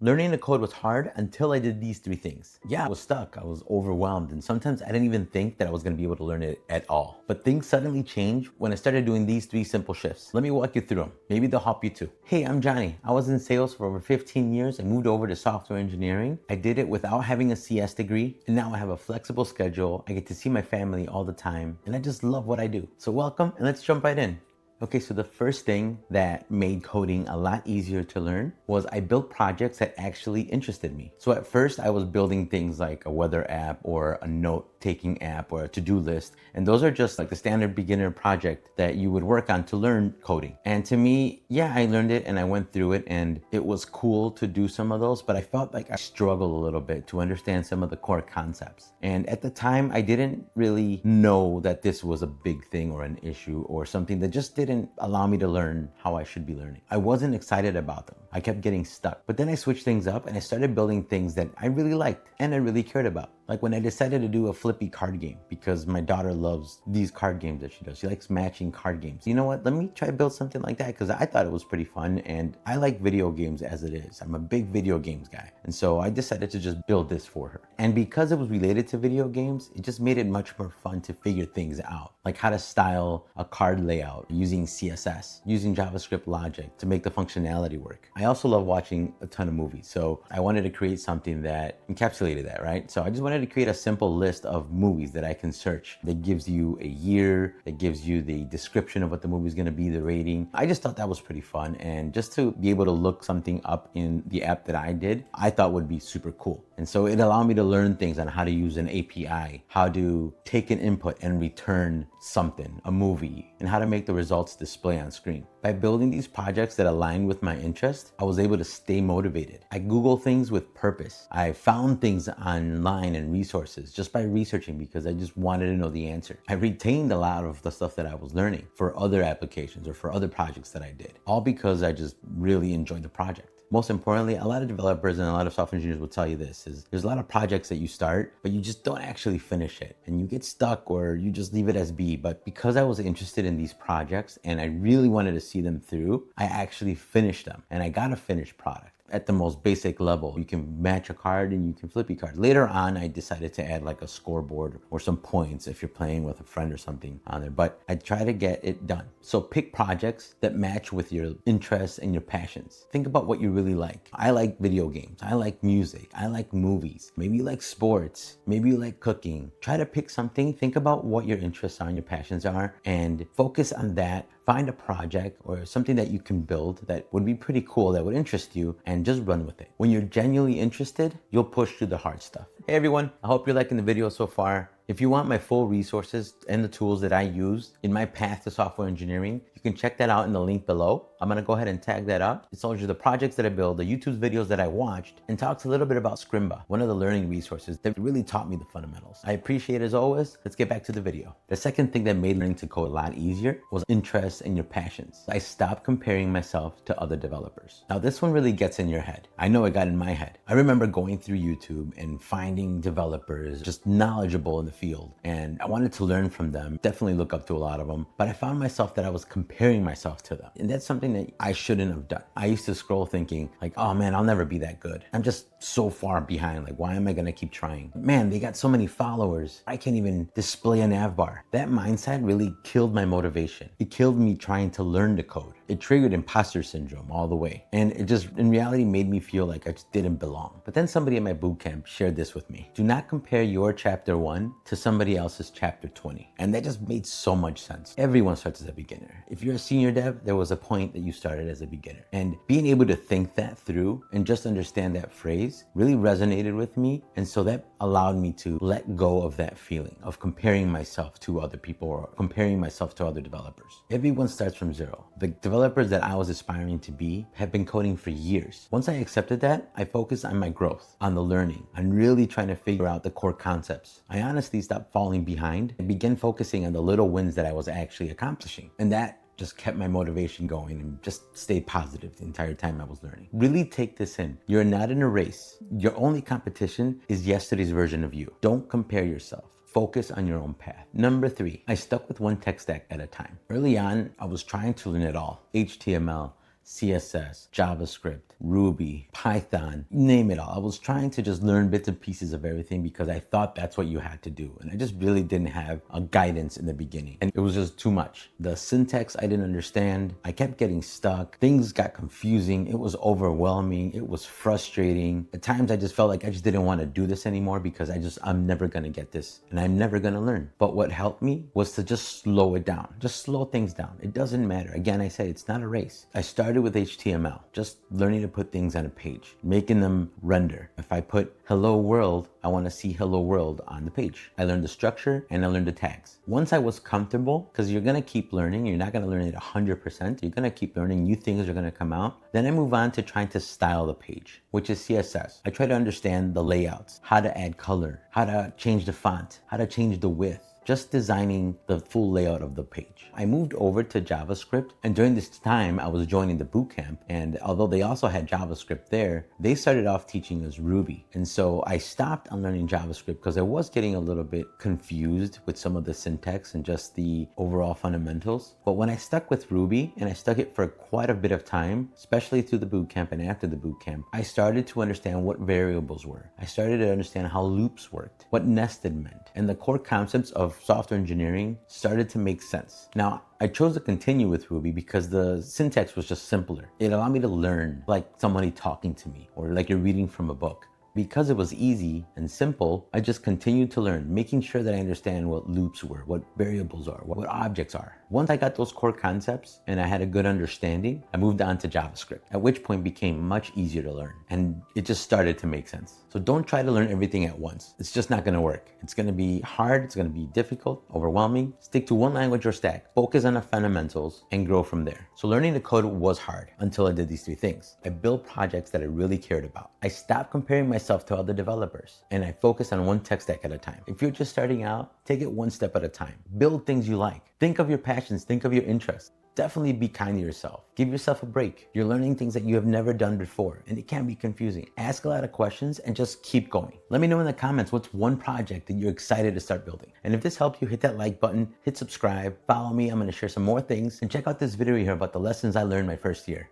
Learning to code was hard until I did these 3 things. Yeah, I was stuck, I was overwhelmed, and sometimes I didn't even think that I was gonna be able to learn it at all. But things suddenly changed when I started doing these 3 simple shifts. Let me walk you through them. Maybe they'll help you too. Hey, I'm Johnny. I was in sales for over 15 years. I moved over to software engineering. I did it without having a CS degree, and now I have a flexible schedule. I get to see my family all the time, and I just love what I do. So welcome, and let's jump right in. Okay, so the first thing that made coding a lot easier to learn was I built projects that actually interested me. So at first I was building things like a weather app or a note-taking app or a to-do list. And those are just like the standard beginner project that you would work on to learn coding. And to me, yeah, I learned it and I went through it and it was cool to do some of those, but I felt like I struggled a little bit to understand some of the core concepts. And at the time, I didn't really know that this was a big thing or an issue or something that just didn't allow me to learn how I should be learning. I wasn't excited about them. I kept getting stuck. But then I switched things up and I started building things that I really liked and I really cared about. Like when I decided to do a flippy card game because my daughter loves these card games that she does. She likes matching card games. You know what? Let me try to build something like that because I thought it was pretty fun and I like video games as it is. I'm a big video games guy. And so I decided to just build this for her. And because it was related to video games, it just made it much more fun to figure things out. Like how to style a card layout using CSS, using JavaScript logic to make the functionality work. I also love watching a ton of movies. So I wanted to create something that encapsulated that, right? So I just wanted to create a simple list of movies that I can search that gives you a year, that gives you the description of what the movie is going to be, the rating. I just thought that was pretty fun. And just to be able to look something up in the app that I did, I thought would be super cool. And so it allowed me to learn things on how to use an API, how to take an input and return something, a movie, and how to make the results display on screen. By building these projects that align with my interest, I was able to stay motivated. I Google things with purpose. I found things online and resources just by researching because I just wanted to know the answer. I retained a lot of the stuff that I was learning for other applications or for other projects that I did, all because I just really enjoyed the project. Most importantly, a lot of developers and a lot of software engineers will tell you this, is there's a lot of projects that you start, but you just don't actually finish it. And you get stuck or you just leave it as be. But because I was interested in these projects and I really wanted to see them through, I actually finished them and I got a finished product. At the most basic level, you can match a card and you can flip your card. Later on, I decided to add like a scoreboard or some points if you're playing with a friend or something on there, but I try to get it done. So pick projects that match with your interests and your passions. Think about what you really like. I like video games. I like music. I like movies. Maybe you like sports. Maybe you like cooking. Try to pick something. Think about what your interests are and your passions are and focus on that. Find a project or something that you can build that would be pretty cool, that would interest you, and just run with it. When you're genuinely interested, you'll push through the hard stuff. Hey everyone, I hope you're liking the video so far. If you want my full resources and the tools that I use in my path to software engineering, you can check that out in the link below. I'm gonna go ahead and tag that up. It tells you the projects that I build, the YouTube videos that I watched, and talks a little bit about Scrimba, one of the learning resources that really taught me the fundamentals. I appreciate it as always. Let's get back to the video. The second thing that made learning to code a lot easier was interest in your passions. I stopped comparing myself to other developers. Now this one really gets in your head. I know it got in my head. I remember going through YouTube and finding developers just knowledgeable in the field, and I wanted to learn from them, definitely look up to a lot of them, but I found myself that I was comparing myself to them, and that's something that I shouldn't have done. I used to scroll thinking like, oh man, I'll never be that good. I'm just so far behind, like why am I gonna keep trying? Man, they got so many followers, I can't even display a nav bar. That mindset really killed my motivation. It killed me trying to learn to code. It triggered imposter syndrome all the way, and it just in reality made me feel like I just didn't belong. But then somebody at my bootcamp shared this with me. Do not compare your chapter 1 to somebody else's chapter 20. And that just made so much sense. Everyone starts as a beginner. If you're a senior dev, there was a point that you started as a beginner. And being able to think that through and just understand that phrase really resonated with me. And so that allowed me to let go of that feeling of comparing myself to other people or comparing myself to other developers. Everyone starts from zero. The developers that I was aspiring to be have been coding for years. Once I accepted that, I focused on my growth, on the learning, on really trying to figure out the core concepts. I honestly stopped falling behind and began focusing on the little wins that I was actually accomplishing. And that just kept my motivation going and just stayed positive the entire time I was learning. Really take this in. You're not in a race. Your only competition is yesterday's version of you. Don't compare yourself. Focus on your own path. Number 3, I stuck with one tech stack at a time. Early on, I was trying to learn it all. HTML, CSS, JavaScript, Ruby, Python, name it all. I was trying to just learn bits and pieces of everything because I thought that's what you had to do. And I just really didn't have a guidance in the beginning. And it was just too much. The syntax I didn't understand. I kept getting stuck. Things got confusing. It was overwhelming. It was frustrating. At times I just felt like I just didn't want to do this anymore because I'm never going to get this and I'm never going to learn. But what helped me was to just slow it down. Just slow things down. It doesn't matter. Again, I said it's not a race. I started with HTML, just learning to put things on a page, making them render. If I put hello world, I want to see hello world on the page. I learned the structure and I learned the tags. Once I was comfortable, because you're going to keep learning, you're not going to learn it 100%. You're going to keep learning, new things are going to come out. Then I move on to trying to style the page, which is CSS. I try to understand the layouts, how to add color, how to change the font, how to change the width. Just designing the full layout of the page. I moved over to JavaScript, and during this time I was joining the bootcamp, and although they also had JavaScript there, they started off teaching us Ruby. And so I stopped on learning JavaScript because I was getting a little bit confused with some of the syntax and just the overall fundamentals. But when I stuck with Ruby, and I stuck it for quite a bit of time, especially through the bootcamp and after the bootcamp, I started to understand what variables were. I started to understand how loops worked, what nested meant, and the core concepts of software engineering started to make sense. Now, I chose to continue with Ruby because the syntax was just simpler. It allowed me to learn like somebody talking to me or like you're reading from a book. Because it was easy and simple, I just continued to learn, making sure that I understand what loops were, what variables are, what objects are. Once I got those core concepts and I had a good understanding, I moved on to JavaScript, at which point it became much easier to learn and it just started to make sense. So don't try to learn everything at once. It's just not gonna work. It's gonna be hard, it's gonna be difficult, overwhelming. Stick to one language or stack, focus on the fundamentals and grow from there. So learning to code was hard until I did these three things. I built projects that I really cared about. I stopped comparing myself to other developers and I focused on one tech stack at a time. If you're just starting out, take it one step at a time. Build things you like. Think of your passions, think of your interests. Definitely be kind to yourself. Give yourself a break. You're learning things that you have never done before and it can be confusing. Ask a lot of questions and just keep going. Let me know in the comments what's one project that you're excited to start building. And if this helped you, hit that like button, hit subscribe, follow me. I'm going to share some more things and check out this video here about the lessons I learned my first year.